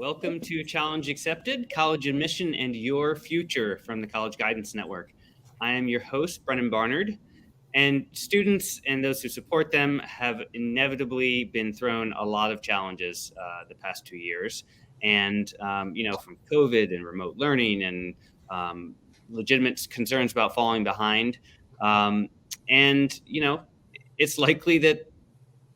Welcome to Challenge Accepted, College Admission and Your Future from the College Guidance Network. I am your host, Brennan Barnard, and students and those who support them have inevitably been thrown a lot of challenges the past 2 years. And, from COVID and remote learning and legitimate concerns about falling behind. It's likely that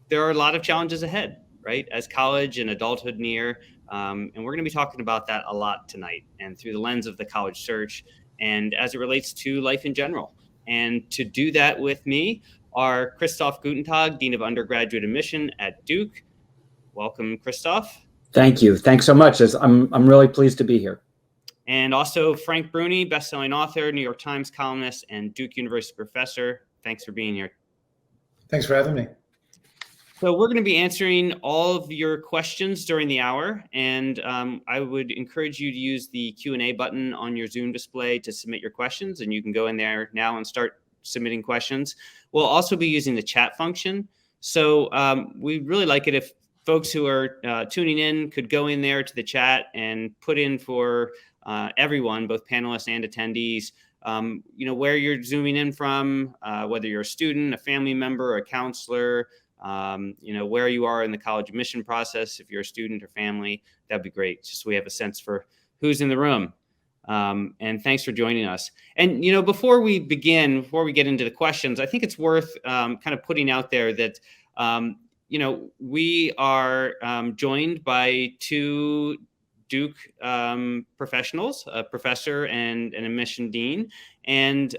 there are a lot of challenges ahead, right? As college and adulthood near. And we're going to be talking about that a lot tonight and through the lens of the college search and as it relates to life in general. And to do that with me are Christoph Gutentag, Dean of Undergraduate Admission at Duke. Welcome, Christoph. Thank you. Thanks so much. I'm really pleased to be here. And also Frank Bruni, best-selling author, New York Times columnist, and Duke University professor. Thanks for being here. Thanks for having me. So we're going to be answering all of your questions during the hour, and I would encourage you to use the Q&A button on your Zoom display to submit your questions, and you can go in there now and start submitting questions. We'll also be using the chat function, so we'd really like it if folks who are tuning in could go in there to the chat and put in for everyone, both panelists and attendees, where you're zooming in from, whether you're a student, a family member, a counselor, where you are in the college admission process. If you're a student or family, that'd be great. Just so we have a sense for who's in the room. And thanks for joining us. And, before we get into the questions, I think it's worth kind of putting out there that, we are joined by two Duke professionals, a professor and an admission dean. And,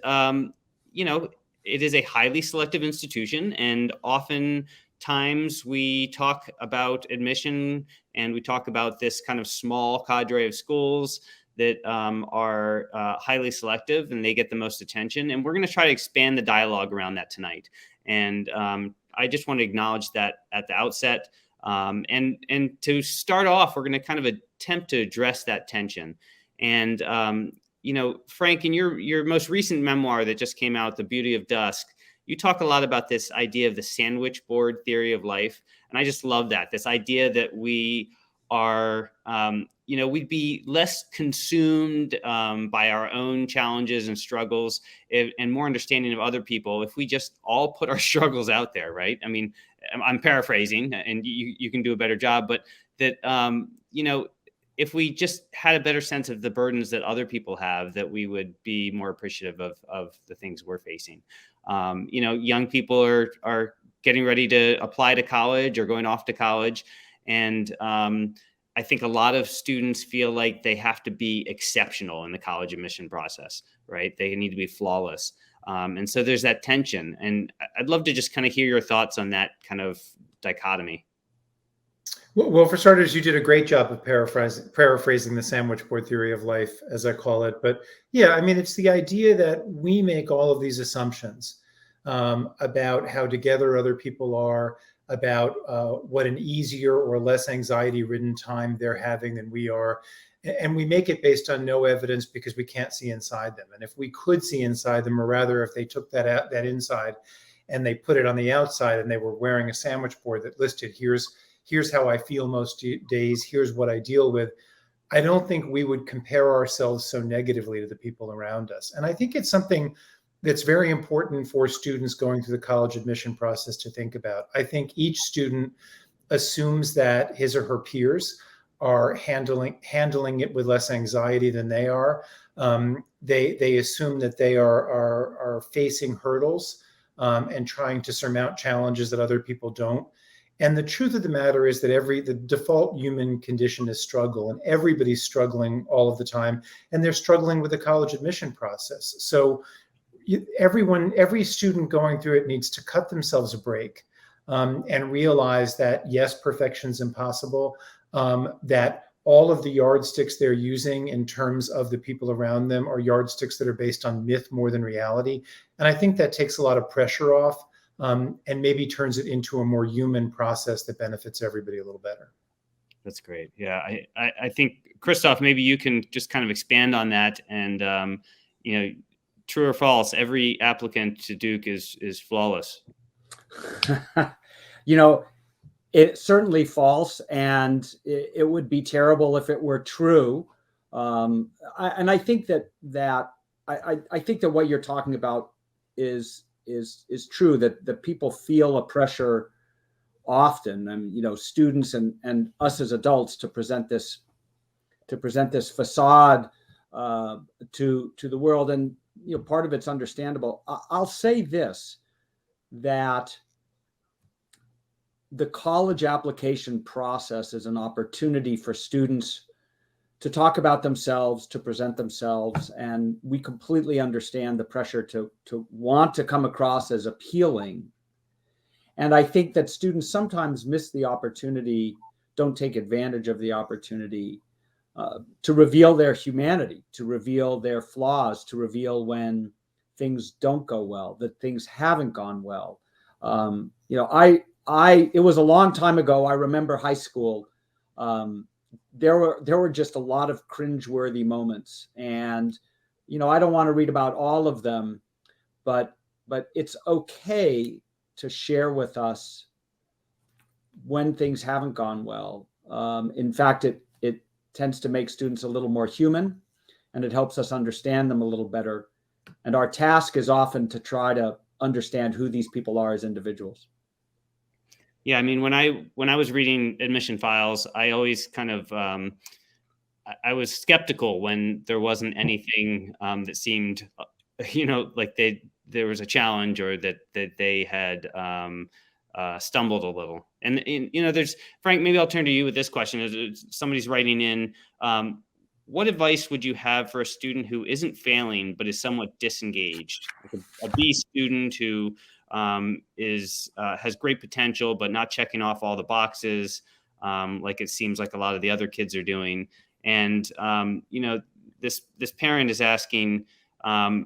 it is a highly selective institution, and oftentimes we talk about admission and we talk about this kind of small cadre of schools that are highly selective and they get the most attention. And we're going to try to expand the dialogue around that tonight. And I just want to acknowledge that at the outset. And to start off, we're going to kind of attempt to address that tension. And Frank, in your most recent memoir that just came out, The Beauty of Dusk, you talk a lot about this idea of the sandwich board theory of life. And I just love that, this idea that we are, we'd be less consumed by our own challenges and struggles and more understanding of other people if we just all put our struggles out there, right? I mean, I'm paraphrasing and you can do a better job, but that, if we just had a better sense of the burdens that other people have, that we would be more appreciative of the things we're facing. Young people are getting ready to apply to college or going off to college. And I think a lot of students feel like they have to be exceptional in the college admission process, right? They need to be flawless. And so there's that tension. And I'd love to just kind of hear your thoughts on that kind of dichotomy. Well, for starters, you did a great job of paraphrasing the sandwich board theory of life, as I call it. But yeah, I mean, it's the idea that we make all of these assumptions about how together other people are, about what an easier or less anxiety-ridden time they're having than we are. And we make it based on no evidence because we can't see inside them. And if we could see inside them, or rather if they took that inside and they put it on the outside and they were wearing a sandwich board that listed, here's how I feel most days, here's what I deal with, I don't think we would compare ourselves so negatively to the people around us. And I think it's something that's very important for students going through the college admission process to think about. I think each student assumes that his or her peers are handling it with less anxiety than they are. They assume that they are facing hurdles and trying to surmount challenges that other people don't. And the truth of the matter is that the default human condition is struggle, and everybody's struggling all of the time, and they're struggling with the college admission process. So every student going through it needs to cut themselves a break and realize that, yes, perfection's impossible, that all of the yardsticks they're using in terms of the people around them are yardsticks that are based on myth more than reality. And I think that takes a lot of pressure off. And maybe turns it into a more human process that benefits everybody a little better. That's great. Yeah, I think, Christoph, maybe you can just kind of expand on that. And, true or false, every applicant to Duke is flawless. It's certainly false, and it would be terrible if it were true. And I think I think that what you're talking about is true. That people feel a pressure often, and students and us as adults to present this facade to the world, and part of it's understandable. I'll say this, that the college application process is an opportunity for students to talk about themselves, to present themselves, and we completely understand the pressure to want to come across as appealing. And I think that students sometimes miss the opportunity, don't take advantage of the opportunity to reveal their humanity, to reveal their flaws, to reveal when things don't go well, that things haven't gone well. It was a long time ago. I remember high school. There were just a lot of cringeworthy moments, and I don't want to read about all of them, but it's okay to share with us when things haven't gone well. In fact, it tends to make students a little more human, and it helps us understand them a little better. And our task is often to try to understand who these people are as individuals. Yeah, I mean, when I was reading admission files, I always kind of I was skeptical when there wasn't anything that seemed, like there was a challenge, or that they had stumbled a little. And there's, Frank, maybe I'll turn to you with this question. As somebody's writing in, what advice would you have for a student who isn't failing but is somewhat disengaged, like a B student who has great potential but not checking off all the boxes, like it seems like a lot of the other kids are doing? And this parent is asking, I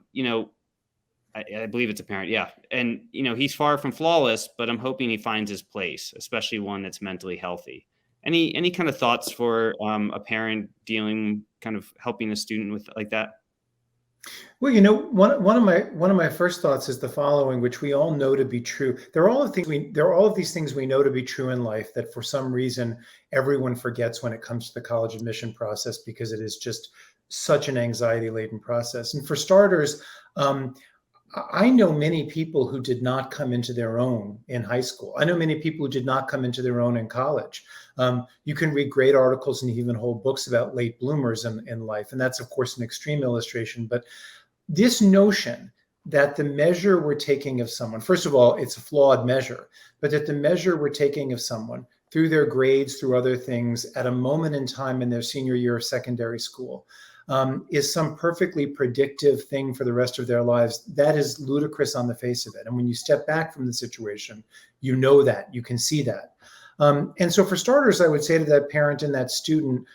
believe it's a parent, yeah, and he's far from flawless, but I'm hoping he finds his place, especially one that's mentally healthy. Any kind of thoughts for a parent kind of helping a student with like that? Well, one of my first thoughts is the following, which we all know to be true. There are all of these things we know to be true in life that for some reason everyone forgets when it comes to the college admission process, because it is just such an anxiety-laden process. And for starters, I know many people who did not come into their own in high school. I know many people who did not come into their own in college. You can read great articles and even whole books about late bloomers in life. And that's, of course, an extreme illustration. But this notion that the measure we're taking of someone, first of all, it's a flawed measure, but that the measure we're taking of someone through their grades, through other things, at a moment in time in their senior year of secondary school, is some perfectly predictive thing for the rest of their lives, that is ludicrous on the face of it. And when you step back from the situation, you know that, you can see that. And so for starters, I would say to that parent and that student,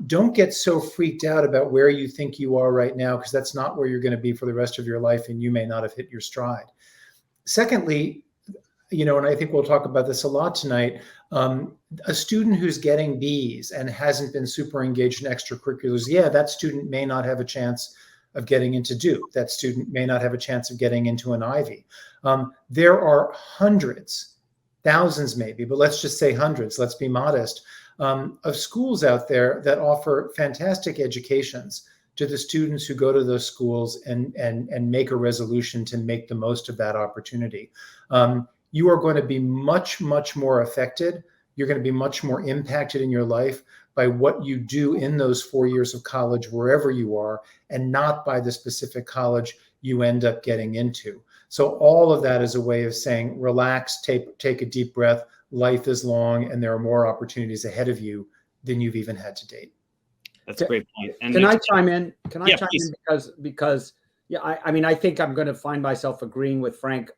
don't get so freaked out about where you think you are right now, because that's not where you're going to be for the rest of your life, and you may not have hit your stride. Secondly, and I think we'll talk about this a lot tonight, a student who's getting Bs and hasn't been super engaged in extracurriculars, yeah, that student may not have a chance of getting into Duke. That student may not have a chance of getting into an Ivy. There are hundreds, thousands maybe, but let's just say hundreds, let's be modest, of schools out there that offer fantastic educations to the students who go to those schools and make a resolution to make the most of that opportunity. You are going to be much, much more affected. You're going to be much more impacted in your life by what you do in those 4 years of college, wherever you are, and not by the specific college you end up getting into. So all of that is a way of saying, relax, take a deep breath. Life is long, and there are more opportunities ahead of you than you've even had to date. That's a great point. And can I chime in? Please. Because yeah, I mean, I think I'm going to find myself agreeing with Frank,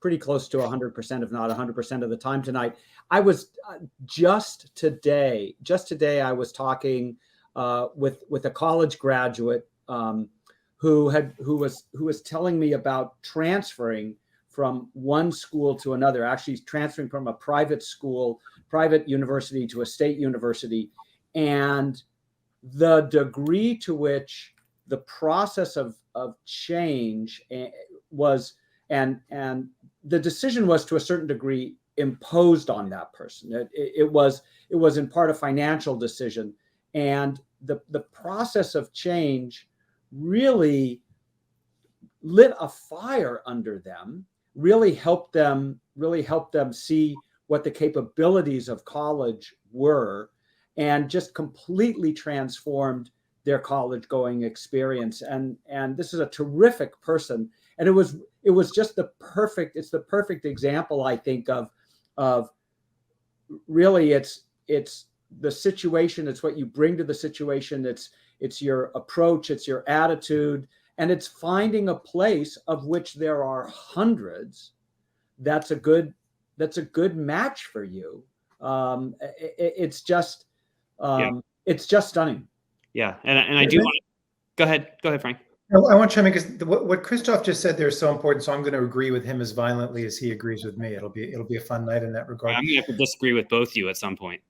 pretty close to 100%, if not 100% of the time tonight. I was just today, I was talking with a college graduate who was telling me about transferring from one school to another, actually transferring from a private university to a state university. And the degree to which the process of change was, and the decision was to a certain degree imposed on that person. It was in part a financial decision, and the process of change really lit a fire under them, really helped them see what the capabilities of college were, and just completely transformed their college going experience. And this is a terrific person. And it was just the perfect example, I think, of really it's the situation, it's what you bring to the situation, it's your approach, it's your attitude, and it's finding a place of which there are hundreds that's a good match for you. It's just stunning. Yeah, and I do want to go ahead, Frank. I want to chime in because what Christoph just said there is so important. So I'm going to agree with him as violently as he agrees with me. It'll be a fun night in that regard. I'm going to have to disagree with both of you at some point.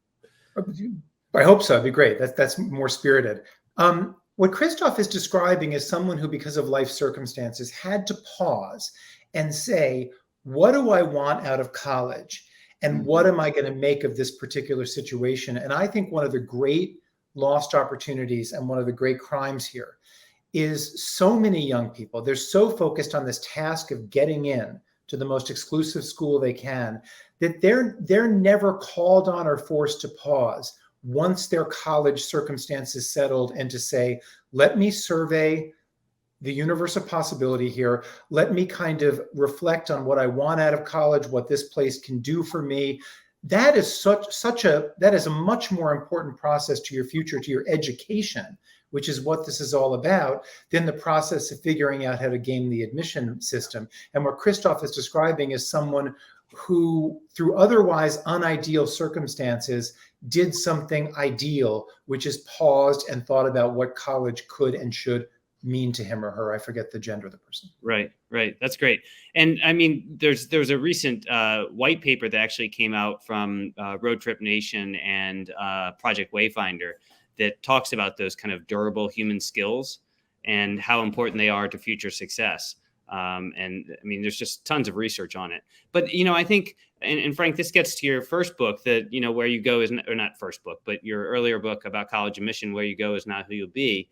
I hope so. It'd be great. That's more spirited. What Christoph is describing is someone who, because of life circumstances, had to pause and say, what do I want out of college? And what am I going to make of this particular situation? And I think one of the great lost opportunities and one of the great crimes here is so many young people, they're so focused on this task of getting in to the most exclusive school they can, that they're never called on or forced to pause once their college circumstances settled and to say, let me survey the universe of possibility here. Let me kind of reflect on what I want out of college, what this place can do for me. That is that is a much more important process to your future, to your education, which is what this is all about, than the process of figuring out how to game the admission system. And what Christoph is describing is someone who, through otherwise unideal circumstances, did something ideal, which is paused and thought about what college could and should mean to him or her. I forget the gender of the person. Right. That's great. And I mean, there's a recent white paper that actually came out from Road Trip Nation and Project Wayfinder that talks about those kind of durable human skills and how important they are to future success. And I mean, there's just tons of research on it. But, I think, and Frank, this gets to your first book that, where you go is, or not first book, but your earlier book about college admission, where you go is not who you'll be.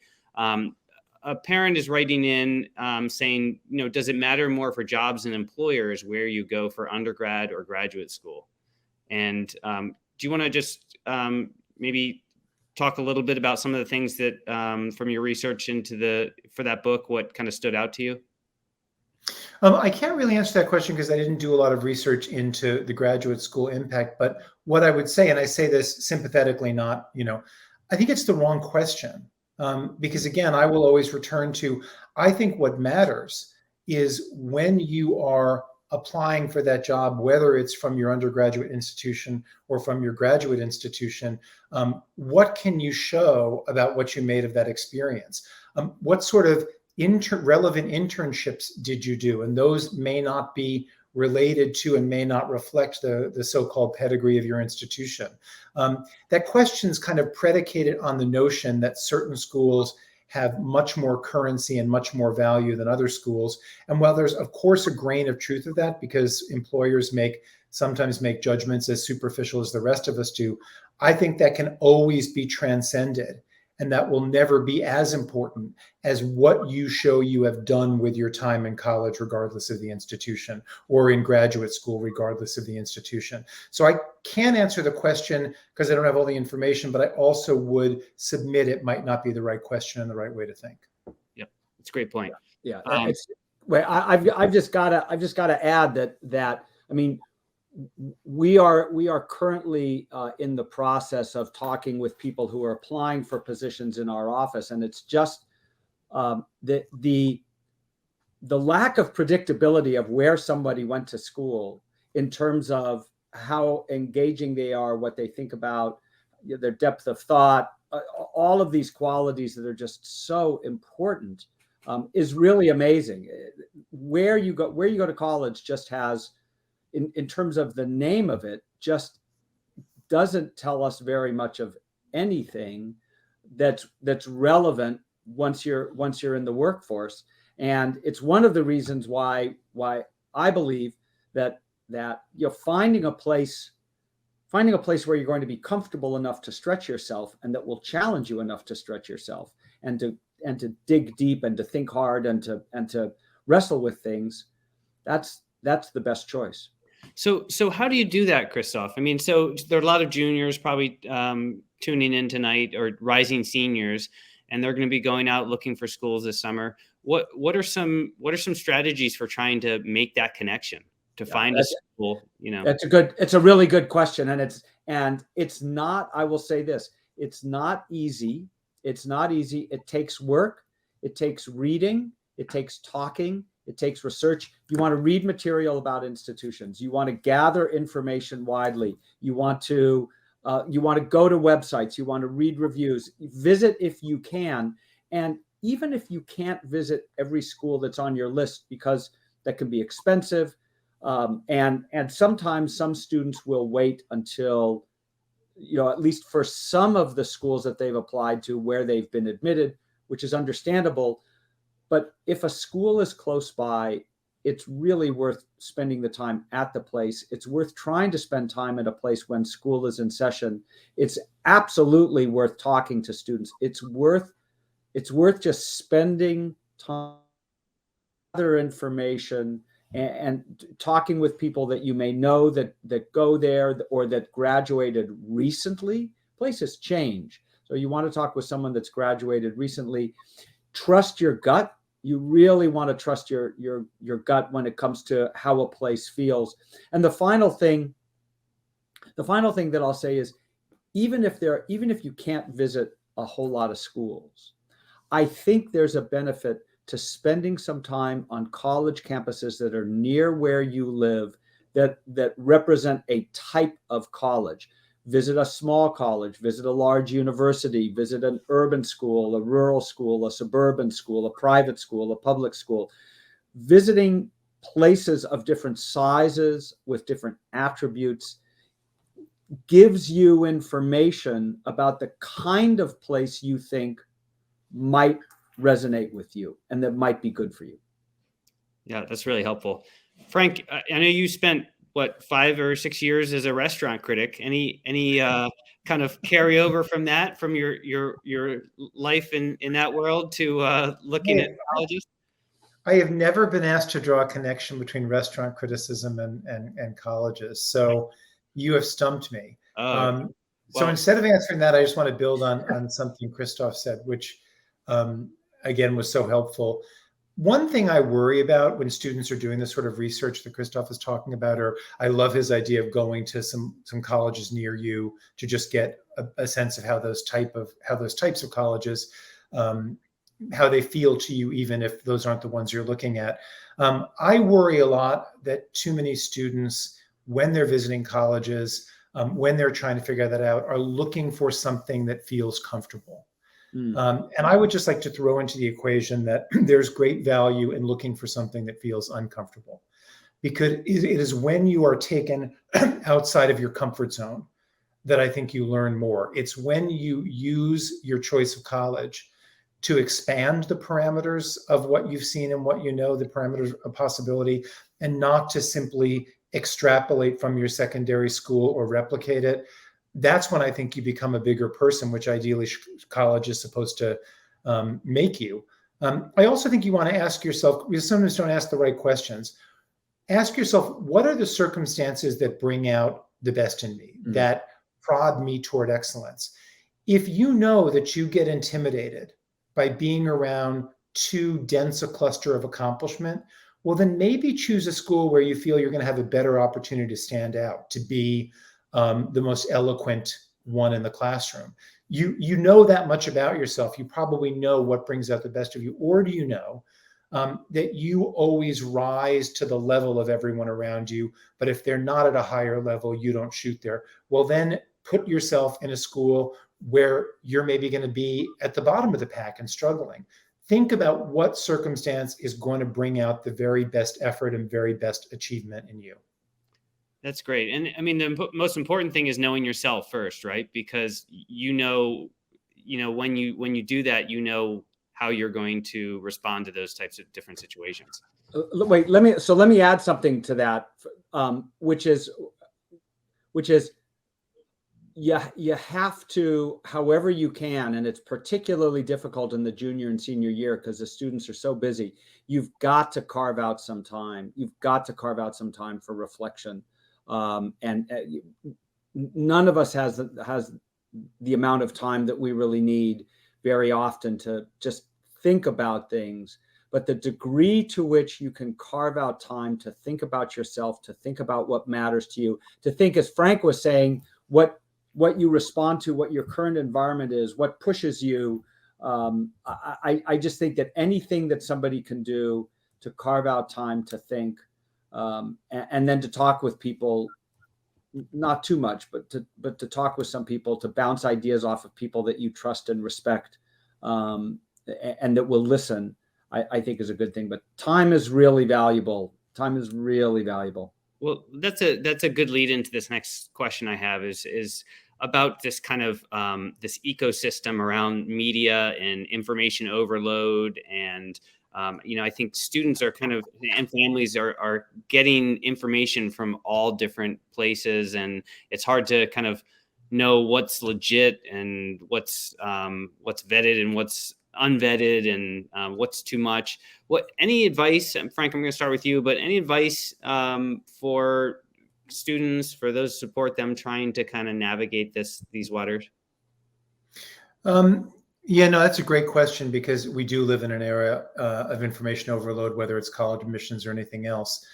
A parent is writing in saying, does it matter more for jobs and employers where you go for undergrad or graduate school? And do you want to just maybe talk a little bit about some of the things that from your research for that book, what kind of stood out to you? I can't really answer that question because I didn't do a lot of research into the graduate school impact. But what I would say, and I say this sympathetically, not, I think it's the wrong question. Because again, I will always return to, I think what matters is when you are applying for that job, whether it's from your undergraduate institution or from your graduate institution, what can you show about what you made of that experience? What sort of relevant internships did you do? And those may not be related to and may not reflect the so-called pedigree of your institution. That question is kind of predicated on the notion that certain schools have much more currency and much more value than other schools. And while there's, of course, a grain of truth of that, because employers sometimes make judgments as superficial as the rest of us do, I think that can always be transcended. And that will never be as important as what you show you have done with your time in college, regardless of the institution, or in graduate school, regardless of the institution. So I can't answer the question because I don't have all the information, but I also would submit it might not be the right question and the right way to think. Yep, it's a great point. Yeah, I've just got to add that I mean, we are currently in the process of talking with people who are applying for positions in our office, and it's just the lack of predictability of where somebody went to school in terms of how engaging they are, what they think about, their depth of thought, all of these qualities that are just so important is really amazing. Where you go to college just has, in terms of the name of it, just doesn't tell us very much of anything that's relevant once you're in the workforce. And it's one of the reasons why I believe that that finding a place where you're going to be comfortable enough to stretch yourself, and that will challenge you enough to stretch yourself, and to dig deep, and to think hard, and to wrestle with things. That's the best choice. So how do you do that, Christoph? I mean, so there are a lot of juniors probably tuning in tonight, or rising seniors, and they're going to be going out looking for schools this summer. What are some strategies for trying to make that connection, to find a school? It's a really good question, and it's not. I will say this: it's not easy. It's not easy. It takes work. It takes reading. It takes talking. It takes research. You want to read material about institutions. You want to gather information widely. You want to go to websites. You want to read reviews. Visit if you can. And even if you can't visit every school that's on your list, because that can be expensive, and sometimes some students will wait until, at least for some of the schools that they've applied to, where they've been admitted, which is understandable. But if a school is close by, it's really worth spending the time at the place. It's worth trying to spend time at a place when school is in session. It's absolutely worth talking to students. It's worth just spending time, other information, and talking with people that you may know that go there, or that graduated recently. Places change. So you want to talk with someone that's graduated recently. Trust your gut. You really want to trust your gut when it comes to how a place feels. And the final thing that I'll say is, even if you can't visit a whole lot of schools, I think there's a benefit to spending some time on college campuses that are near where you live, that represent a type of college. Visit a small college, visit a large university, visit an urban school, a rural school, a suburban school, a private school, a public school. Visiting places of different sizes with different attributes gives you information about the kind of place you think might resonate with you and that might be good for you. Yeah, that's really helpful. Frank, I know you spent 5 or 6 years as a restaurant critic. Any kind of carryover from that, from your life in that world, to looking at colleges? I have never been asked to draw a connection between restaurant criticism and colleges. So you have stumped me. So instead of answering that, I just want to build on something Christoph said, which again was so helpful. One thing I worry about when students are doing this sort of research that Christoph is talking about, or I love his idea of going to some colleges near you to just get a sense of how those types of colleges, how they feel to you, even if those aren't the ones you're looking at. I worry a lot that too many students, when they're visiting colleges, when they're trying to figure that out, are looking for something that feels comfortable. And I would just like to throw into the equation that there's great value in looking for something that feels uncomfortable, because it is when you are taken outside of your comfort zone that I think you learn more. It's when you use your choice of college to expand the parameters of what you've seen and what you know, the parameters of possibility, and not to simply extrapolate from your secondary school or replicate it. That's when I think you become a bigger person, which ideally college is supposed to make you. I also think you want to ask yourself, you sometimes don't ask the right questions. Ask yourself, what are the circumstances that bring out the best in me, that prod me toward excellence? If you know that you get intimidated by being around too dense a cluster of accomplishment, well, then maybe choose a school where you feel you're going to have a better opportunity to stand out, to be the most eloquent one in the classroom. You know that much about yourself. You probably know what brings out the best of you. Or do you know that you always rise to the level of everyone around you, but if they're not at a higher level, you don't shoot there? Well, then put yourself in a school where you're maybe going to be at the bottom of the pack and struggling. Think about what circumstance is going to bring out the very best effort and very best achievement in you. That's great. And I mean, the most important thing is knowing yourself first, right? Because when you do that, how you're going to respond to those types of different situations. Wait, let me add something to that, which is you have to, however you can, and it's particularly difficult in the junior and senior year because the students are so busy. You've got to carve out some time. You've got to carve out some time for reflection, and none of us has the amount of time that we really need very often to just think about things. But the degree to which you can carve out time to think about yourself, to think about what matters to you, to think, as Frank was saying, what you respond to, what your current environment is, what pushes you. I just think that anything that somebody can do to carve out time to think, and then to talk with people, not too much, but to talk with some people, to bounce ideas off of people that you trust and respect, and that will listen, I think is a good thing. But time is really valuable. Time is really valuable. Well, that's a good lead into this next question I have is about this kind of this ecosystem around media and information overload. And I think students are and families are getting information from all different places, and it's hard to kind of know what's legit and what's vetted and what's unvetted, and what's too much. Any advice, Frank, I'm going to start with you, but any advice for students, for those who support them trying to kind of navigate these waters? Yeah, no, that's a great question, because we do live in an era of information overload, whether it's college admissions or anything else.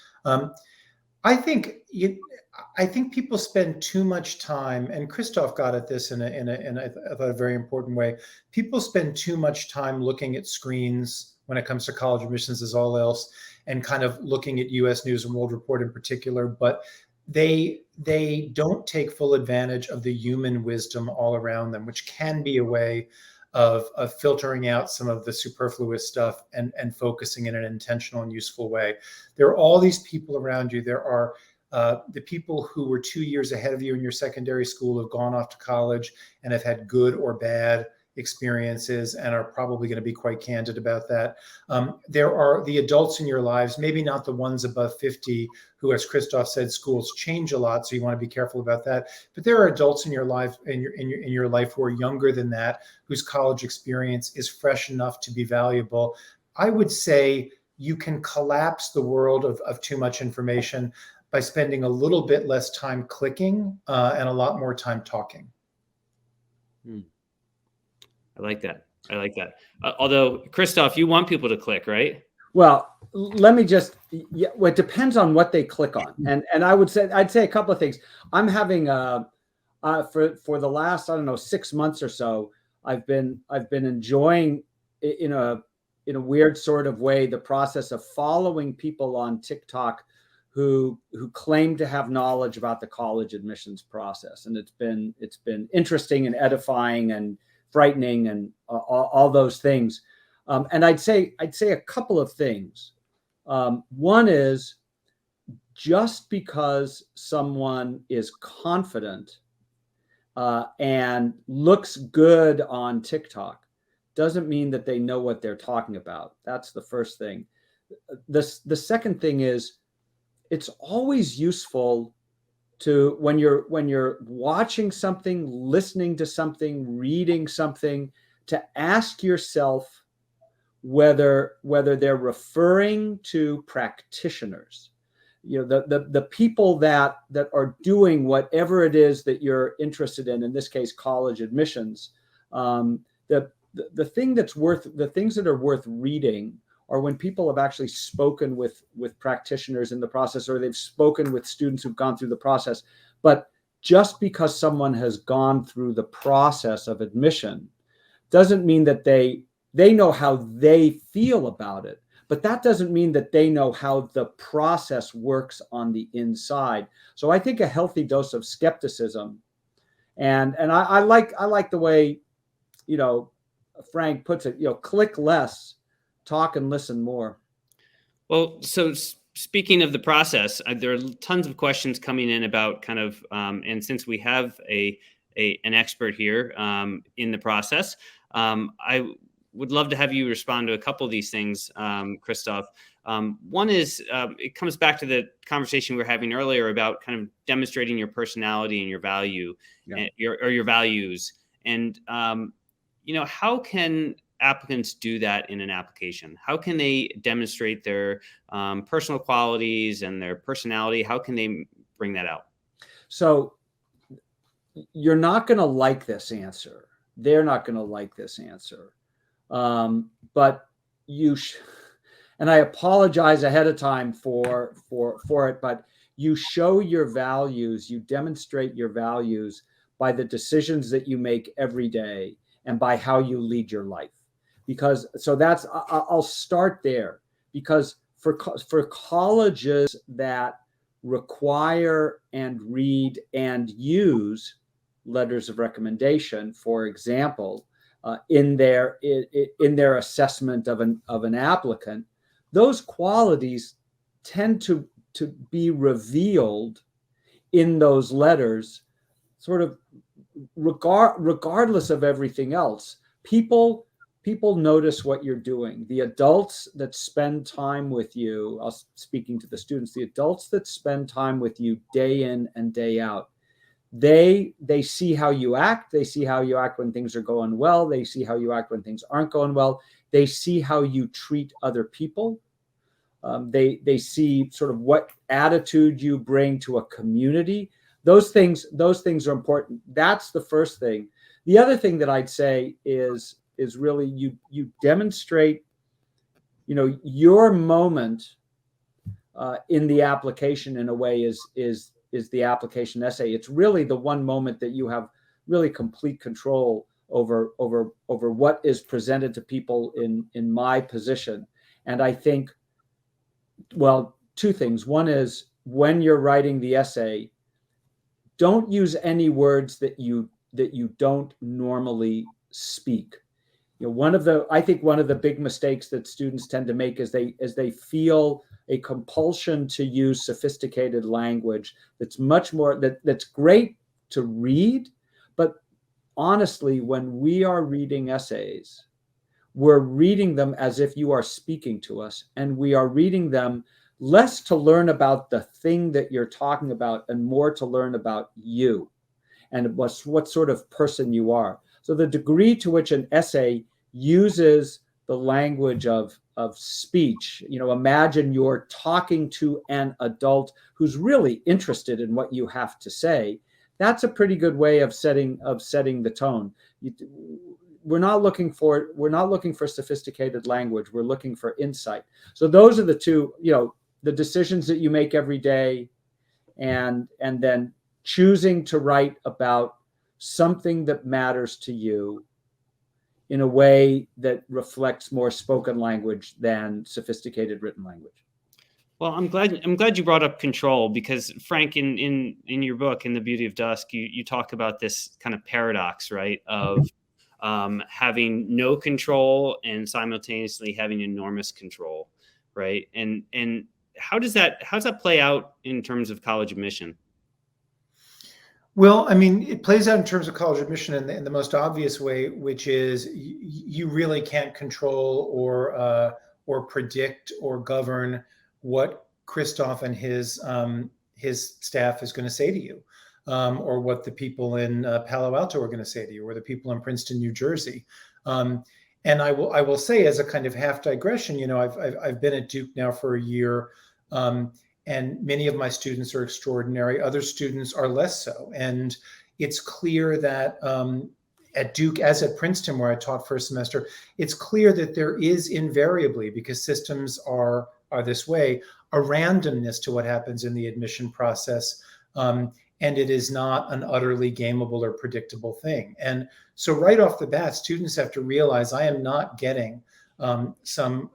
I think people spend too much time, and Christoph got at this in I thought a very important way. People spend too much time looking at screens when it comes to college admissions as all else, and kind of looking at U.S. News and World Report in particular, but they don't take full advantage of the human wisdom all around them, which can be a way of filtering out some of the superfluous stuff and focusing in an intentional and useful way. There are all these people around you. There are the people who were 2 years ahead of you in your secondary school, have gone off to college and have had good or bad experiences and are probably going to be quite candid about that. There are the adults in your lives, maybe not the ones above 50, who, as Christoph said, schools change a lot, so you want to be careful about that. But there are adults in your life, in your life, who are younger than that, whose college experience is fresh enough to be valuable. I would say you can collapse the world of too much information by spending a little bit less time clicking and a lot more time talking. I like that. Although, Christoph, you want people to click, right? Well, let me just, well, it depends on what they click on. And I'd say a couple of things. I'm having for the last, I don't know, 6 months or so, I've been enjoying, in a weird sort of way, the process of following people on TikTok who claim to have knowledge about the college admissions process. And it's been interesting and edifying and frightening and all those things. And I'd say a couple of things. One is, just because someone is confident and looks good on TikTok doesn't mean that they know what they're talking about. That's the first thing. The second thing is, it's always useful to, when you're watching something, listening to something, reading something, to ask yourself whether they're referring to practitioners, the people that are doing whatever it is that you're interested in this case, college admissions. The things that are worth reading are when people have actually spoken with practitioners in the process, or they've spoken with students who've gone through the process. But just because someone has gone through the process of admission doesn't mean that they know how they feel about it. But that doesn't mean that they know how the process works on the inside. So I think a healthy dose of skepticism, and I like the way, Frank puts it, click less, talk and listen more. Well, so speaking of the process, there are tons of questions coming in about kind of, and since we have an expert here in the process, I would love to have you respond to a couple of these things, Christoph. One is it comes back to the conversation we were having earlier about kind of demonstrating your personality and your value, Yeah. your values. And, how can applicants do that in an application? How can they demonstrate their personal qualities and their personality? How can they bring that out? So you're not going to like this answer. They're not going to like this answer. But and I apologize ahead of time for it, but you show your values, you demonstrate your values by the decisions that you make every day and by how you lead your life. Because I'll start there, because for colleges that require and read and use letters of recommendation, for example, in their assessment of an applicant, those qualities tend to be revealed in those letters, sort of regardless of everything else. People notice what you're doing. The adults that spend time with you, I was speaking to the students, the adults that spend time with you day in and day out, they see how you act. They see how you act when things are going well. They see how you act when things aren't going well. They see how you treat other people. They see sort of what attitude you bring to a community. Those things are important. That's the first thing. The other thing that I'd say is really you demonstrate, your moment in the application in a way is the application essay. It's really the one moment that you have really complete control over what is presented to people in my position. And I think, well, two things. One is, when you're writing the essay, don't use any words that you don't normally speak. I think one of the big mistakes that students tend to make is they feel a compulsion to use sophisticated language that's much more that's great to read, but honestly, when we are reading essays, we're reading them as if you are speaking to us, and we are reading them less to learn about the thing that you're talking about and more to learn about you and what sort of person you are. So the degree to which an essay uses the language of speech, imagine you're talking to an adult who's really interested in what you have to say. That's a pretty good way of setting the tone. We're not looking for sophisticated language. We're looking for insight. So those are the two, the decisions that you make every day, and then choosing to write about something that matters to you in a way that reflects more spoken language than sophisticated written language. Well, I'm glad you brought up control, because Frank, in your book, In the Beauty of Dusk, you talk about this kind of paradox, right, of having no control and simultaneously having enormous control, right? And how does that play out in terms of college admission? Well, I mean, it plays out in terms of college admission in the most obvious way, which is you really can't control or predict or govern what Christoph and his staff is going to say to you, or what the people in Palo Alto are going to say to you, or the people in Princeton, New Jersey. And I will say, as a kind of half digression, I've been at Duke now for a year. And many of my students are extraordinary. Other students are less so. And it's clear that at Duke, as at Princeton, where I taught first semester, it's clear that there is invariably, because systems are this way, a randomness to what happens in the admission process. And it is not an utterly gameable or predictable thing. And so right off the bat, students have to realize, I am not getting some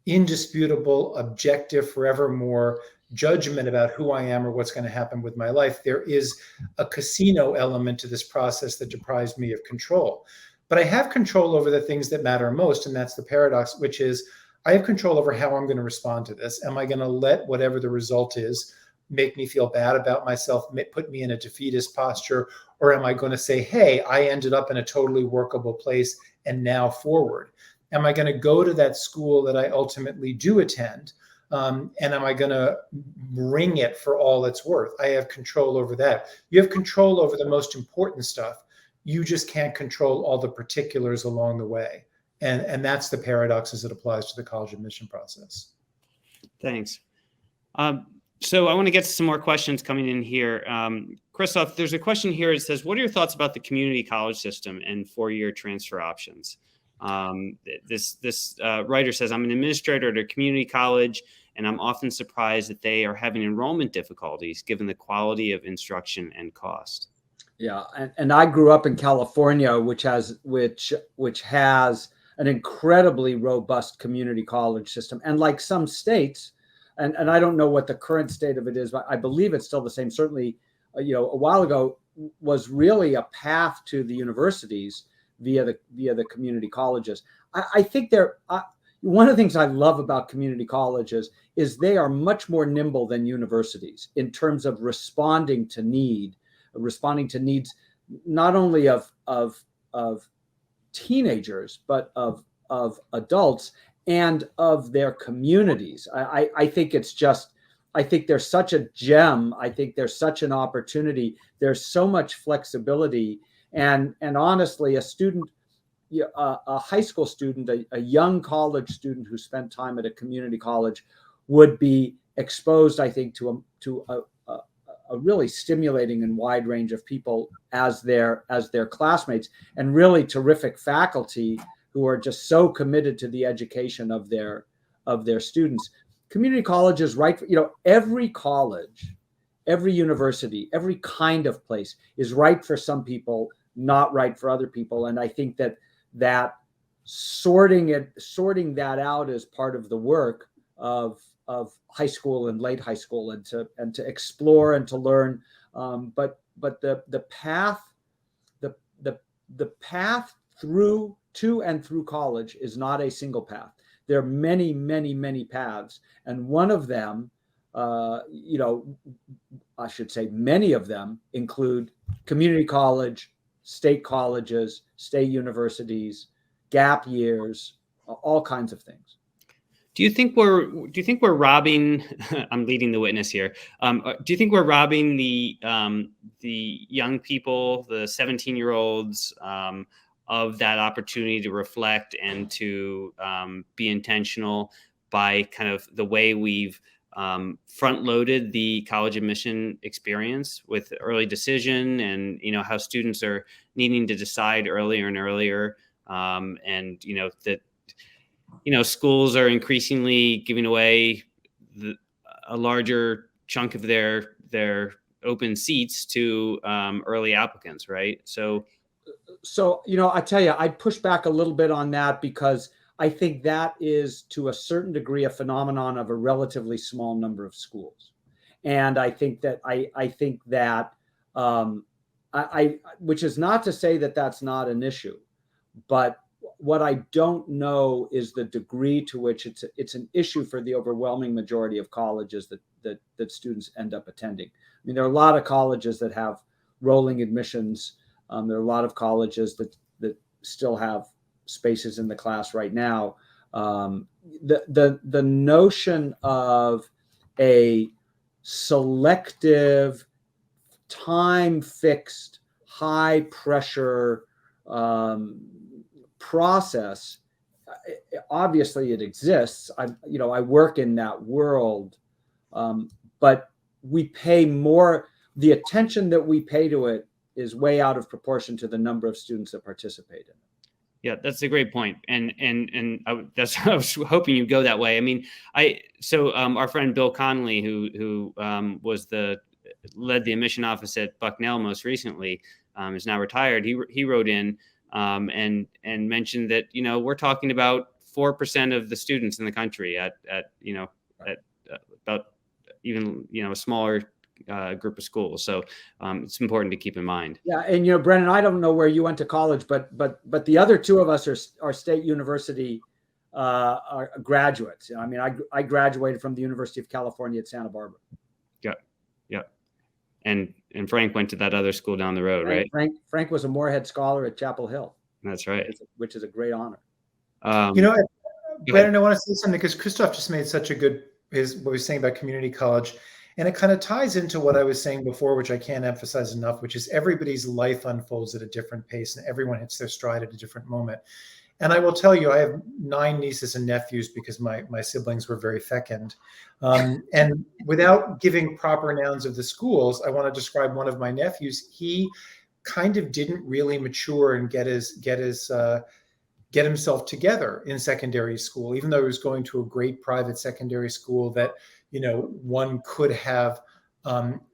indisputable, objective, forevermore judgment about who I am or what's going to happen with my life. There is a casino element to this process that deprives me of control. But I have control over the things that matter most, and that's the paradox, which is I have control over how I'm going to respond to this. Am I going to let whatever the result is make me feel bad about myself, put me in a defeatist posture, or am I going to say, hey, I ended up in a totally workable place and now forward? Am I going to go to that school that I ultimately do attend? And am I going to bring it for all it's worth? I have control over that. You have control over the most important stuff. You just can't control all the particulars along the way. And that's the paradox as it applies to the college admission process. Thanks. So I want to get to some more questions coming in here. Christoph, there's a question here. It says, what are your thoughts about the community college system and four-year transfer options? This writer says, I'm an administrator at a community college, and I'm often surprised that they are having enrollment difficulties given the quality of instruction and cost. Yeah, and I grew up in California, which has an incredibly robust community college system. And like some states, and I don't know what the current state of it is, but I believe it's still the same. Certainly, a while ago was really a path to the universities via the community colleges. I think one of the things I love about community colleges is they are much more nimble than universities in terms of responding to needs, not only of teenagers, but of adults and of their communities. I think there's such a gem. I think there's such an opportunity. There's so much flexibility. And honestly, a high school student, a young college student who spent time at a community college would be exposed, I think, to a really stimulating and wide range of people as their classmates, and really terrific faculty who are just so committed to the education of their students. Community colleges, right? Every college, every university, every kind of place is right for some people, not right for other people. And I think that sorting that out is part of the work of high school and late high school, and to explore and to learn. But the path through to and through college is not a single path. There are many, many, many paths, and one of them, I should say, many of them include community college, state colleges, state universities, gap years, all kinds of things. Do you think we're robbing? I'm leading the witness here. Do you think we're robbing the young people, the 17-year-olds, of that opportunity to reflect and to be intentional by kind of the way we've front-loaded the college admission experience with early decision, and how students are needing to decide earlier and earlier, and that schools are increasingly giving away a larger chunk of their open seats to early applicants, right? So I tell you, I'd push back a little bit on that, because I think that is, to a certain degree, a phenomenon of a relatively small number of schools. And I think that which is not to say that that's not an issue, but what I don't know is the degree to which it's an issue for the overwhelming majority of colleges that students end up attending. I mean, there are a lot of colleges that have rolling admissions. There are a lot of colleges that still have spaces in the class right now. The notion of a selective, time-fixed, high-pressure process, obviously it exists. I work in that world, but we pay more. The attention that we pay to it is way out of proportion to the number of students that participate in it. Yeah, that's a great point. And that's I was hoping you'd go that way. I mean, our friend Bill Connolly, who led the admission office at Bucknell most recently, is now retired. He wrote in and mentioned that we're talking about 4% of the students in the country at about even a smaller group of schools. So it's important to keep in mind. Yeah, and Brennan, I don't know where you went to college, but the other two of us are state university are graduates. I mean, I graduated from the University of California at Santa Barbara. Yeah. And Frank went to that other school down the road, right? Frank was a Moorhead Scholar at Chapel Hill. That's right. Which is a great honor. You Um, know, Go ahead. Brandon, I want to say something because Christoph just made such a good what he was saying about community college, and it kind of ties into what I was saying before, which I can't emphasize enough, which is everybody's life unfolds at a different pace, and everyone hits their stride at a different moment. And I will tell you, I have 9 nieces and nephews because my siblings were very fecund. And without giving proper nouns of the schools, I want to describe one of my nephews. He kind of didn't really mature and get himself together in secondary school, even though he was going to a great private secondary school that, one could have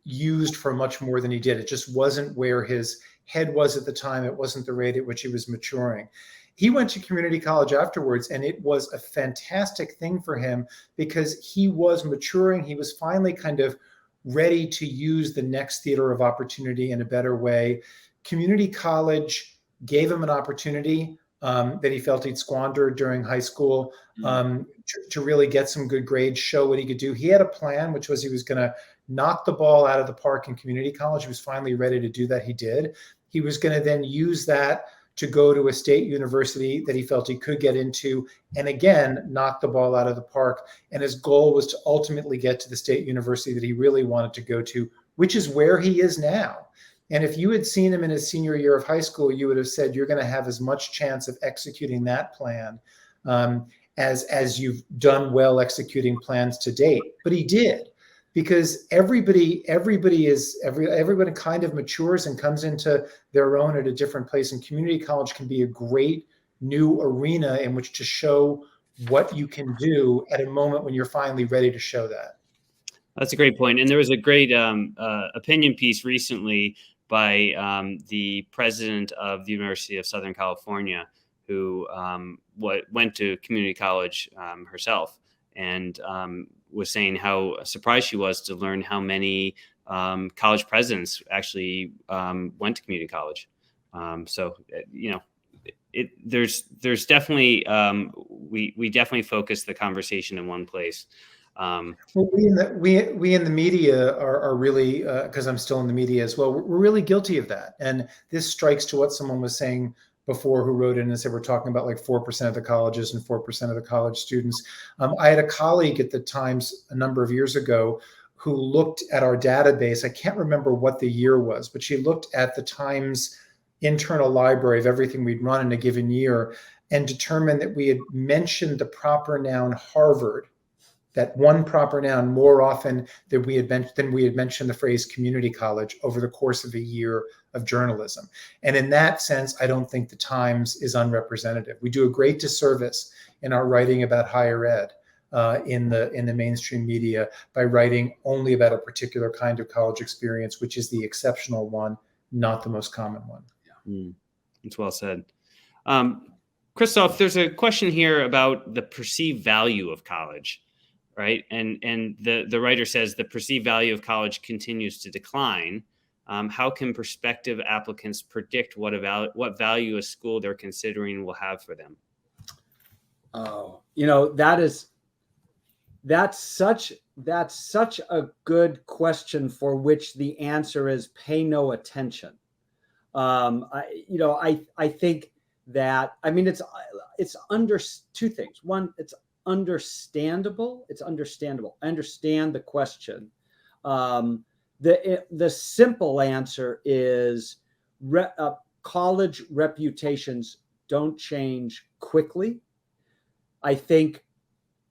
used for much more than he did. It just wasn't where his head was at the time. It wasn't the rate at which he was maturing. He went to community college afterwards, and it was a fantastic thing for him because he was maturing. He was finally kind of ready to use the next theater of opportunity in a better way. Community college gave him an opportunity that he felt he'd squandered during high school to really get some good grades, show what he could do. He had a plan, which was he was going to knock the ball out of the park in community college. He was finally ready to do that. He did. He was going to then use that to go to a state university that he felt he could get into, and again, knock the ball out of the park. And his goal was to ultimately get to the state university that he really wanted to go to, which is where he is now. And if you had seen him in his senior year of high school, you would have said you're going to have as much chance of executing that plan as you've done well executing plans to date. But he did, because everybody kind of matures and comes into their own at a different place. And community college can be a great new arena in which to show what you can do at a moment when you're finally ready to show that. That's a great point. And there was a great opinion piece recently by the president of the University of Southern California, who went to community college herself, and was saying how surprised she was to learn how many college presidents actually went to community college. There's definitely we definitely focus the conversation in one place. Well, we in the media are really, because I'm still in the media as well, we're really guilty of that. And this strikes to what someone was saying before, who wrote in and said we're talking about like 4% of the colleges and 4% of the college students. I had a colleague at the Times a number of years ago who looked at our database. I can't remember what the year was, but she looked at the Times internal library of everything we'd run in a given year and determined that we had mentioned the proper noun Harvard, that one proper noun, more often than we had mentioned the phrase community college over the course of a year of journalism. And in that sense, I don't think the Times is unrepresentative. We do a great disservice in our writing about higher ed in the mainstream media by writing only about a particular kind of college experience, which is the exceptional one, not the most common one. It's well said. Christoph, there's a question here about the perceived value of college. Right. And the writer says the perceived value of college continues to decline. How can prospective applicants predict what value a school they're considering will have for them? Oh, that's such a good question, for which the answer is pay no attention. I think that, I mean, it's under two things. One, it's understandable. I understand the question. The simple answer is college reputations don't change quickly. I think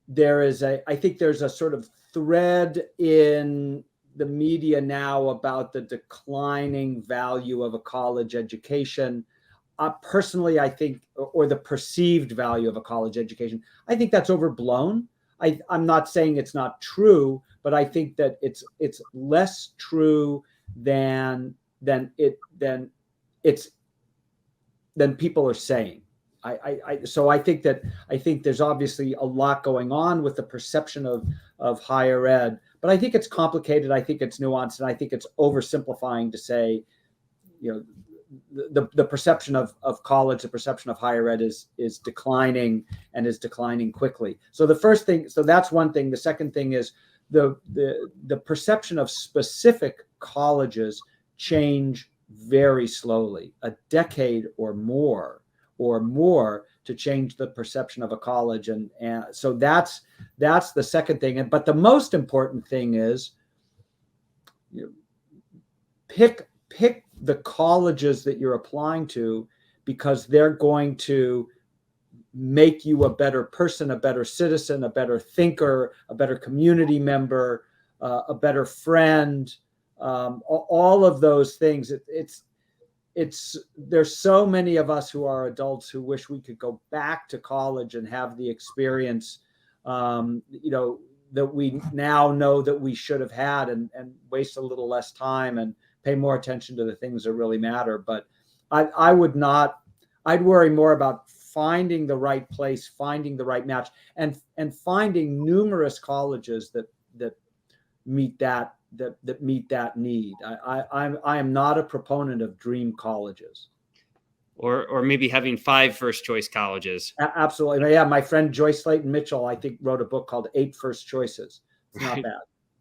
there's a sort of thread in the media now about the declining value of a college education. Personally, I think, or the perceived value of a college education, I think that's overblown. I'm not saying it's not true, but I think that it's less true than people are saying. So I think there's obviously a lot going on with the perception of higher ed, but I think it's complicated. I think it's nuanced, and I think it's oversimplifying to say, the perception of college, the perception of higher ed is declining, and is declining quickly. So that's one thing. The second thing is the perception of specific colleges change very slowly. A decade or more or more to change the perception of a college. And so that's the second thing. But the most important thing is, you know, pick the colleges that you're applying to, because they're going to make you a better person, a better citizen, a better thinker, a better community member, a better friend, all of those things. There's so many of us who are adults who wish we could go back to college and have the experience, that we now know that we should have had, and waste a little less time and pay more attention to the things that really matter. But I'd worry more about finding the right place, finding the right match, and finding numerous colleges that meet that need. I am not a proponent of dream colleges. Or maybe having 5 first choice colleges. Absolutely. Yeah, my friend Joyce Slayton Mitchell, I think, wrote a book called 8 First Choices. It's not bad.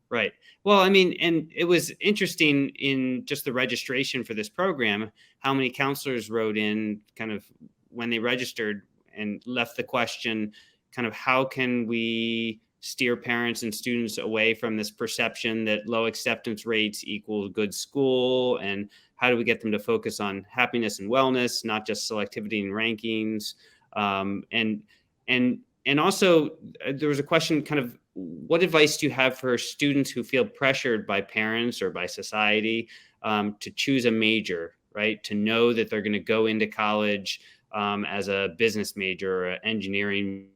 Right. Well, I mean, and it was interesting in just the registration for this program, how many counselors wrote in kind of when they registered and left the question, kind of how can we steer parents and students away from this perception that low acceptance rates equal good school, and how do we get them to focus on happiness and wellness, not just selectivity and rankings. And also there was a question, kind of, what advice do you have for students who feel pressured by parents or by society to choose a major, right? To know that they're going to go into college as a business major or engineering.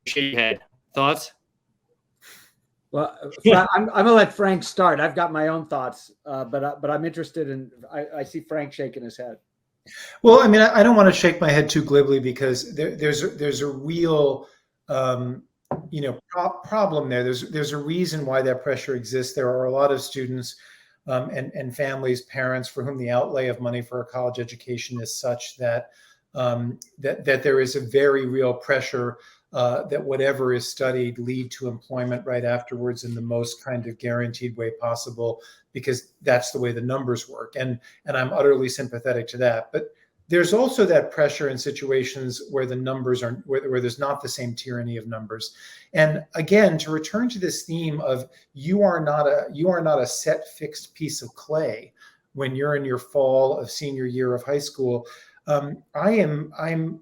Shake your head. Thoughts? Well, I'm going to let Frank start. I've got my own thoughts, but I'm interested in. I see Frank shaking his head. Well, I mean, I don't want to shake my head too glibly, because there's a real problem there. There's a reason why that pressure exists. There are a lot of students and families, parents, for whom the outlay of money for a college education is such that that there is a very real pressure that whatever is studied lead to employment right afterwards in the most kind of guaranteed way possible, because that's the way the numbers work. And I'm utterly sympathetic to that. But there's also that pressure in situations where the numbers are, where there's not the same tyranny of numbers. And again, to return to this theme of you are not a set fixed piece of clay when you're in your fall of senior year of high school. I'm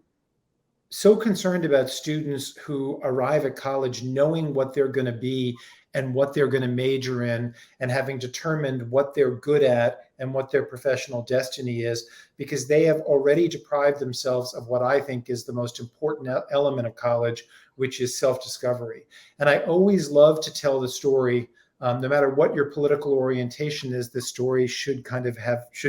so concerned about students who arrive at college knowing what they're going to be and what they're going to major in, and having determined what they're good at and what their professional destiny is, because they have already deprived themselves of what I think is the most important element of college, which is self-discovery. And I always love to tell the story, no matter what your political orientation is, the story should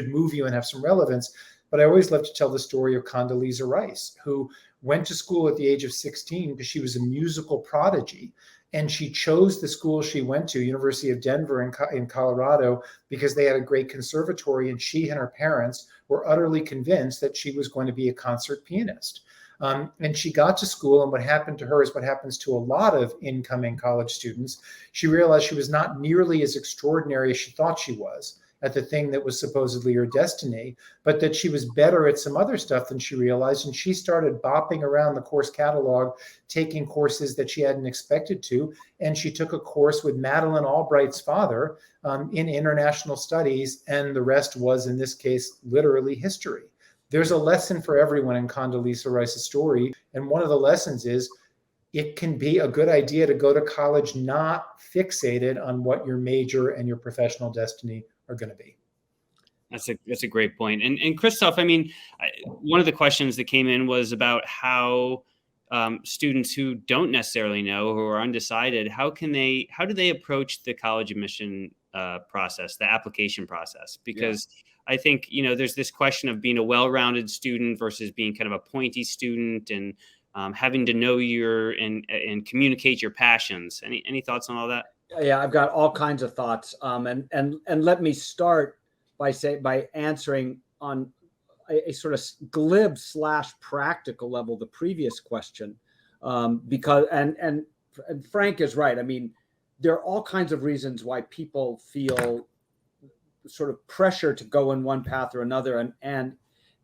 move you and have some relevance. But I always love to tell the story of Condoleezza Rice, who went to school at the age of 16 because she was a musical prodigy. And she chose the school she went to, University of Denver in Colorado, because they had a great conservatory, and she and her parents were utterly convinced that she was going to be a concert pianist. And she got to school, and what happened to her is what happens to a lot of incoming college students. She realized she was not nearly as extraordinary as she thought she was at the thing that was supposedly her destiny, but that she was better at some other stuff than she realized. And she started bopping around the course catalog, taking courses that she hadn't expected to. And she took a course with Madeleine Albright's father in international studies. And the rest was, in this case, literally history. There's a lesson for everyone in Condoleezza Rice's story. And one of the lessons is it can be a good idea to go to college not fixated on what your major and your professional destiny are going to be. That's a great point. And Christoph, I mean, one of the questions that came in was about how students who don't necessarily know, who are undecided, how do they approach the college admission process, the application process? Because I think, there's this question of being a well-rounded student versus being kind of a pointy student, and having to know and communicate your passions. Any thoughts on all that? Yeah, I've got all kinds of thoughts. And let me start by answering on a sort of glib / practical level the previous question, because and Frank is right. I mean, there are all kinds of reasons why people feel sort of pressure to go in one path or another, and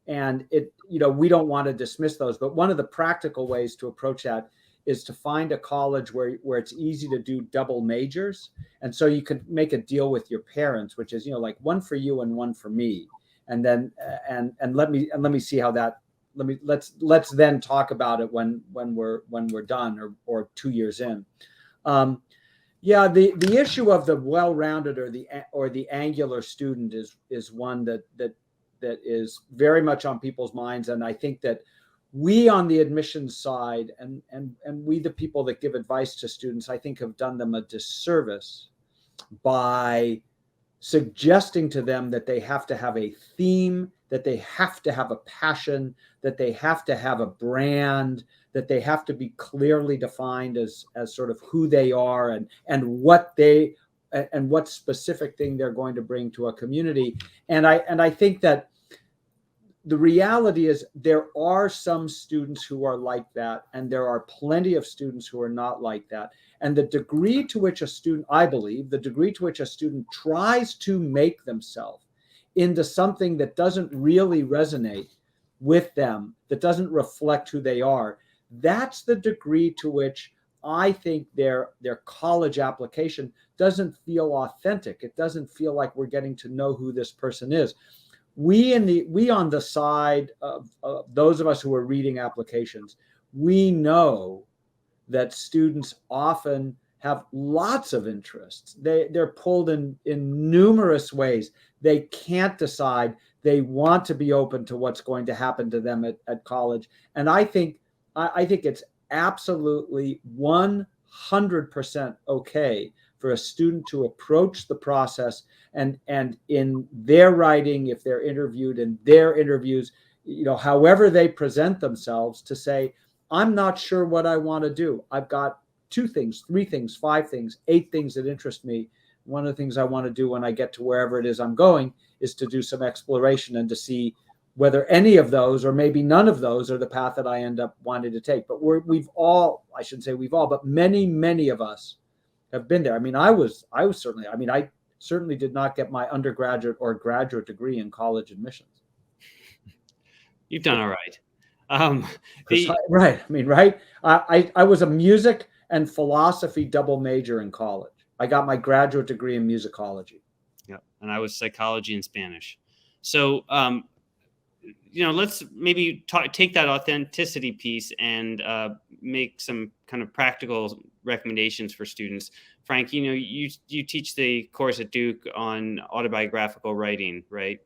And we don't want to dismiss those, but one of the practical ways to approach that is to find a college where it's easy to do double majors. And so you could make a deal with your parents, which is, like one for you and one for me. And then, and let me see how that, let's then talk about it when we're done or 2 years in. Yeah, the issue of the well-rounded or the angular student is one that is very much on people's minds. And I think that we on the admissions side and we, the people that give advice to students, I think have done them a disservice by suggesting to them that they have to have a theme, that they have to have a passion, that they have to have a brand, that they have to be clearly defined as sort of who they are and what specific thing they're going to bring to a community. And I think that the reality is there are some students who are like that, and there are plenty of students who are not like that. And the degree to which a student, I believe, the degree to which a student tries to make themselves into something that doesn't really resonate with them, that doesn't reflect who they are, that's the degree to which I think their college application doesn't feel authentic. It doesn't feel like we're getting to know who this person is. We on the side of those of us who are reading applications, we know that students often have lots of interests. They're pulled in numerous ways. They can't decide. They want to be open to what's going to happen to them at college. And I think it's absolutely 100% okay for a student to approach the process and in their writing, if they're interviewed in their interviews, however they present themselves, to say, I'm not sure what I want to do. I've got 2 things, 3 things, 5 things, 8 things that interest me. One of the things I want to do when I get to wherever it is I'm going is to do some exploration and to see whether any of those or maybe none of those are the path that I end up wanting to take. But we've all, I shouldn't say we've all, but many of us have been there. I mean, I certainly did not get my undergraduate or graduate degree in college admissions. You've done all right. Right. I mean, right. I was a music and philosophy double major in college. I got my graduate degree in musicology. Yeah. And I was psychology and Spanish. So, let's maybe take that authenticity piece and make some kind of practical recommendations for students. Frank, you teach the course at Duke on autobiographical writing, right?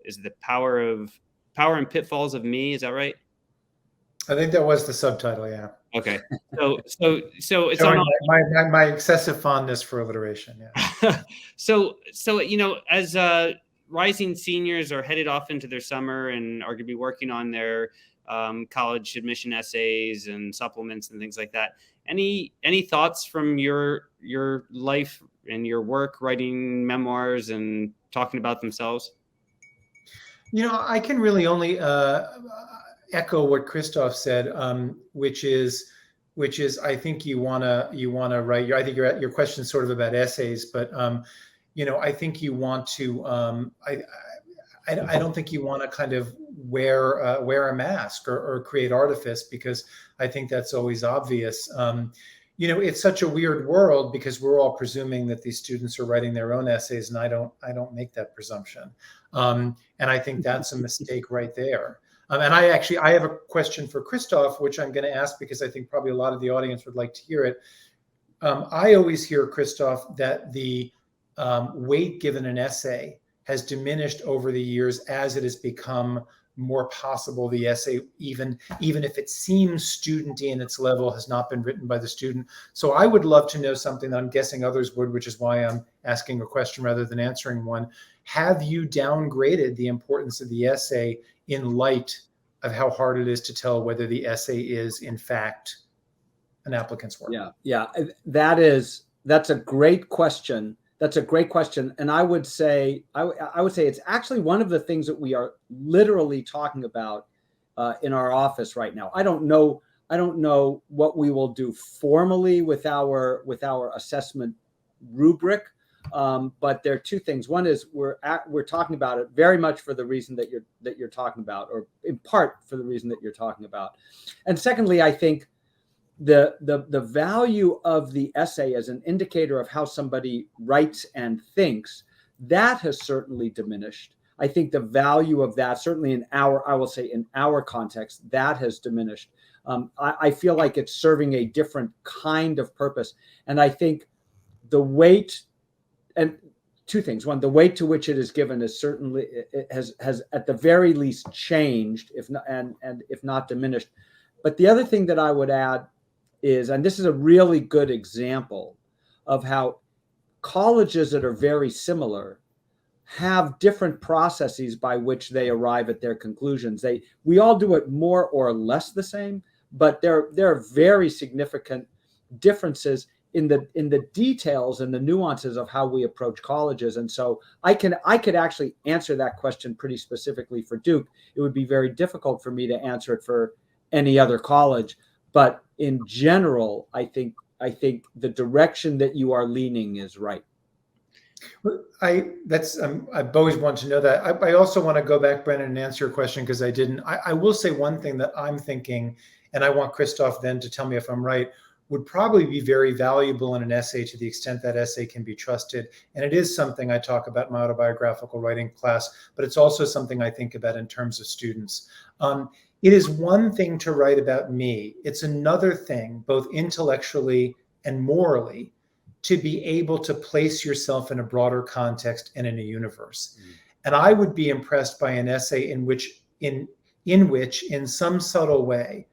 Is it the Power and Pitfalls of Me? Is that right? I think that was the subtitle. Yeah. Okay. So it's on my excessive fondness for alliteration. Yeah. So as rising seniors are headed off into their summer and are going to be working on their college admission essays and supplements and things like that. Any thoughts from your life and your work writing memoirs and talking about themselves? I can really only echo what Christoph said, which is I think you want to write. I think your question is sort of about essays, but I think you want to. I don't think you want to kind of wear a mask or create artifice, because I think that's always obvious. It's such a weird world because we're all presuming that these students are writing their own essays, and I don't make that presumption. And I think that's a mistake right there. And I have a question for Christoph, which I'm going to ask because I think probably a lot of the audience would like to hear it. I always hear, Christoph, that the weight given an essay has diminished over the years as it has become more possible the essay, even if it seems studenty in its level, has not been written by the student. So I would love to know something that I'm guessing others would, which is why I'm asking a question rather than answering one. Have you downgraded the importance of the essay in light of how hard it is to tell whether the essay is in fact an applicant's work? Yeah, that's a great question. That's a great question. And I would say it's actually one of the things that we are literally talking about in our office right now. I don't know what we will do formally with our assessment rubric, But there are two things. One is we're talking about it very much for the reason that you're talking about, or in part for the reason that you're talking about. And secondly, I think the value of the essay as an indicator of how somebody writes and thinks, that has certainly diminished. I think the value of that, certainly in our context, that has diminished. I feel like it's serving a different kind of purpose. And I think the weight, and two things. One, the weight to which it is given is certainly, it has at the very least changed, if not, and if not diminished. But the other thing that I would add is, and this is a really good example of how colleges that are very similar have different processes by which they arrive at their conclusions. We all do it more or less the same, but there are very significant differences in the details and the nuances of how we approach colleges. And so I could actually answer that question pretty specifically for Duke. It would be very difficult for me to answer it for any other college. But in general, I think the direction that you are leaning is right. I've always wanted to know that. I also want to go back, Brennan, and answer your question because I didn't. I will say one thing that I'm thinking, and I want Christoph then to tell me if I'm right, would probably be very valuable in an essay to the extent that essay can be trusted. And it is something I talk about in my autobiographical writing class, but it's also something I think about in terms of students. It is one thing to write about me. It's another thing, both intellectually and morally, to be able to place yourself in a broader context and in a universe. And I would be impressed by an essay in which, in some subtle way,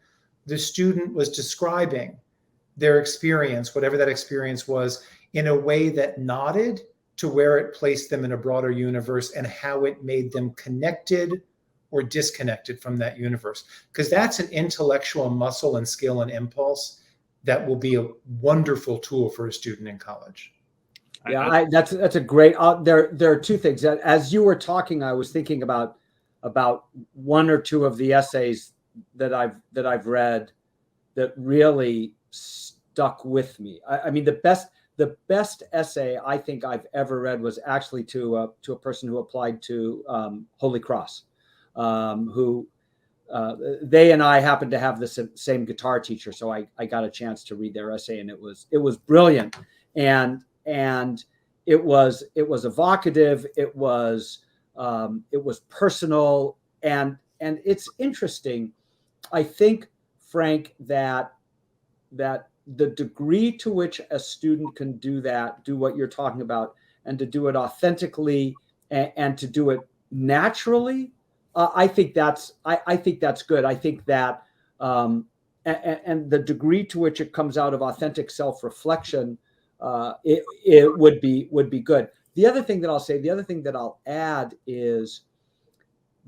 the student was describing their experience, whatever that experience was, in a way that nodded to where it placed them in a broader universe and how it made them connected or disconnected from that universe. Because that's an intellectual muscle and skill and impulse that will be a wonderful tool for a student in college. Yeah, that's a great. There are two things. As you were talking, I was thinking about one or two of the essays that I've read that really stuck with me. I mean, the best essay I think I've ever read was actually to a person who applied to Holy Cross, who they and I happened to have the same guitar teacher, so I got a chance to read their essay, and it was brilliant, and it was evocative, it was personal, and it's interesting. I think, Frank, that the degree to which a student can do what you're talking about, and to do it authentically and to do it naturally, I think that's good. I think that and the degree to which it comes out of authentic self-reflection, it would be good. The other thing that I'll add is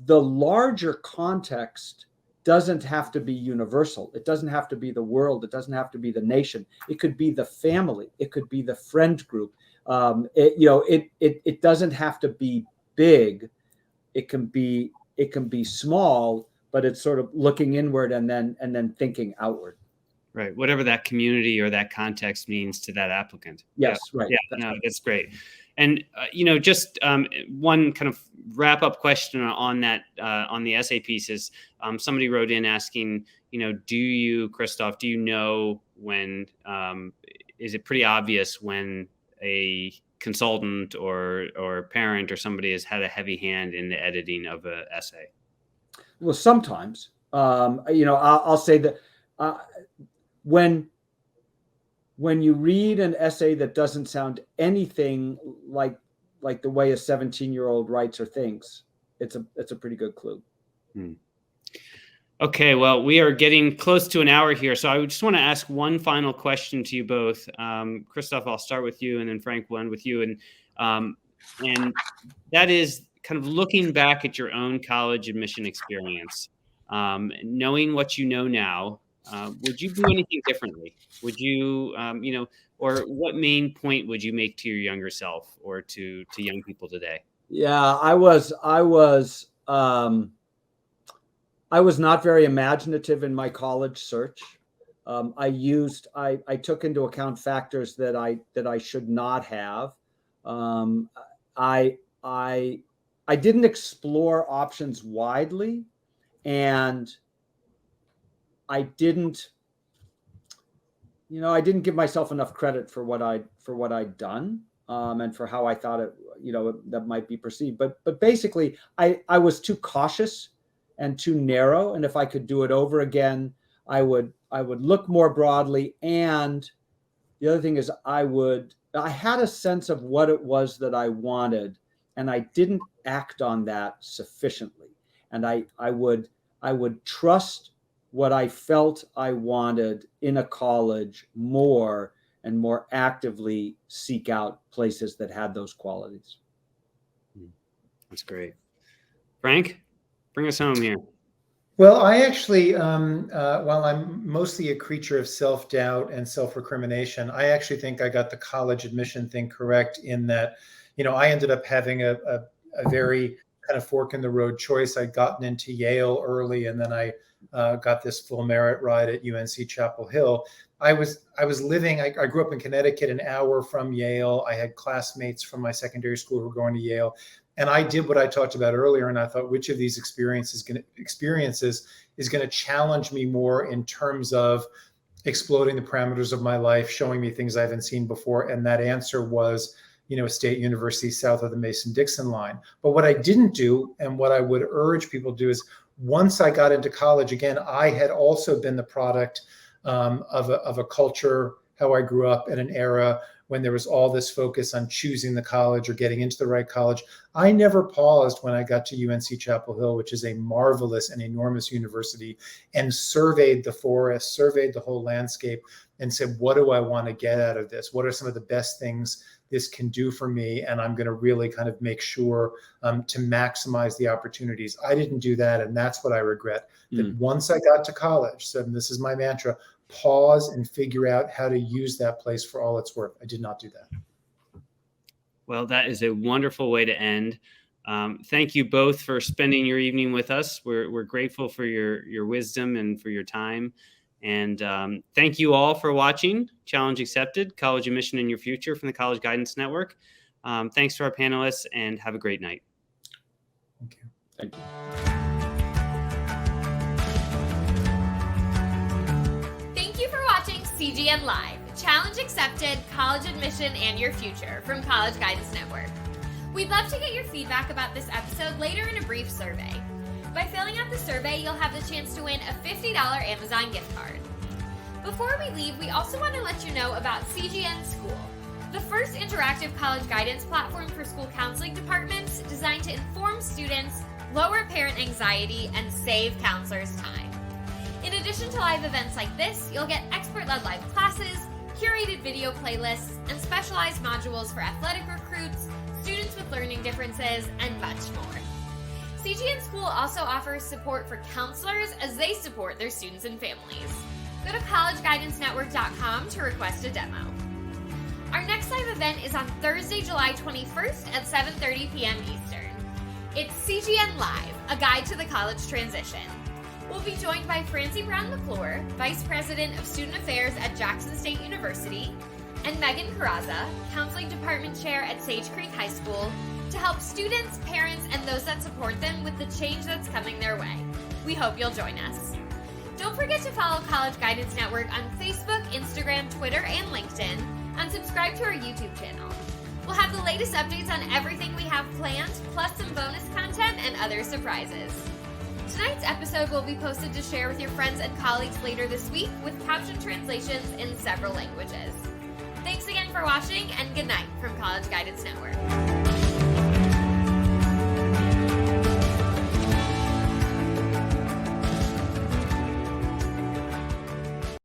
the larger context doesn't have to be universal. It doesn't have to be the world. It doesn't have to be the nation. It could be the family. It could be the friend group. It doesn't have to be big. It can be small, but it's sort of looking inward and then thinking outward. Right. Whatever that community or that context means to that applicant. Yes. Yeah. Right. Yeah. That's great. And, just one kind of wrap up question on that, on the essay piece is somebody wrote in asking, Christoph, do you know when, is it pretty obvious when a consultant or parent or somebody has had a heavy hand in the editing of an essay? Well, sometimes, I'll say that when you read an essay that doesn't sound anything like the way a 17-year-old writes or thinks, it's a pretty good clue. Okay, well, we are getting close to an hour here, so I just want to ask one final question to you both. Christoph, I'll start with you, and then Frank, we'll end with you, and that is kind of looking back at your own college admission experience, knowing what you know now. Would you do anything differently? Would you, or what main point would you make to your younger self or to young people today? Yeah, I was not very imaginative in my college search. I took into account factors that I should not have. I didn't explore options widely, and I didn't give myself enough credit for what I'd done, and for how I thought it, that might be perceived. But basically, I was too cautious and too narrow. And if I could do it over again, I would look more broadly. And the other thing is, I had a sense of what it was that I wanted, and I didn't act on that sufficiently. And I would trust what I felt I wanted in a college more, and more actively seek out places that had those qualities. That's great. Frank, bring us home here. Well, I actually, while I'm mostly a creature of self-doubt and self-recrimination, I actually think I got the college admission thing correct, in that, I ended up having a very kind of fork in the road choice. I'd gotten into Yale early, and then I got this full merit ride at UNC Chapel Hill. I grew up in Connecticut, an hour from Yale. I had classmates from my secondary school who were going to Yale. And I did what I talked about earlier, and I thought, which of these experiences is going to challenge me more in terms of exploding the parameters of my life, showing me things I haven't seen before. And that answer was, State University south of the Mason-Dixon line. But what I didn't do, and what I would urge people to do, is once I got into college, again, I had also been the product of a culture, how I grew up in an era when there was all this focus on choosing the college or getting into the right college. I never paused when I got to UNC Chapel Hill, which is a marvelous and enormous university, and surveyed the forest, surveyed the whole landscape, and said, what do I want to get out of this? What are some of the best things this can do for me? And I'm going to really kind of make sure to maximize the opportunities. I didn't do that. And that's what I regret. That once I got to college, so this is my mantra, pause and figure out how to use that place for all it's worth. I did not do that. Well, that is a wonderful way to end. Thank you both for spending your evening with us. We're grateful for your wisdom and for your time. And thank you all for watching Challenge Accepted, College Admission in Your Future from the College Guidance Network. Thanks to our panelists, and have a great night. Thank you. Thank you. Thank you for watching CGN Live, Challenge Accepted, College Admission and Your Future from College Guidance Network. We'd love to get your feedback about this episode later in a brief survey. By filling out the survey, you'll have the chance to win a $50 Amazon gift card. Before we leave, we also want to let you know about CGN School, the first interactive college guidance platform for school counseling departments designed to inform students, lower parent anxiety, and save counselors time. In addition to live events like this, you'll get expert-led live classes, curated video playlists, and specialized modules for athletic recruits, students with learning differences, and much more. CGN School also offers support for counselors as they support their students and families. Go to collegeguidancenetwork.com to request a demo. Our next live event is on Thursday, July 21st at 7:30 p.m. Eastern. It's CGN Live, a guide to the college transition. We'll be joined by Francie Brown McClure, Vice President of Student Affairs at Jackson State University, and Megan Carraza, Counseling Department Chair at Sage Creek High School, to help students, parents, and those that support them with the change that's coming their way. We hope you'll join us. Don't forget to follow College Guidance Network on Facebook, Instagram, Twitter, and LinkedIn, and subscribe to our YouTube channel. We'll have the latest updates on everything we have planned, plus some bonus content and other surprises. Tonight's episode will be posted to share with your friends and colleagues later this week with captioned translations in several languages. Thanks again for watching, and good night from College Guidance Network.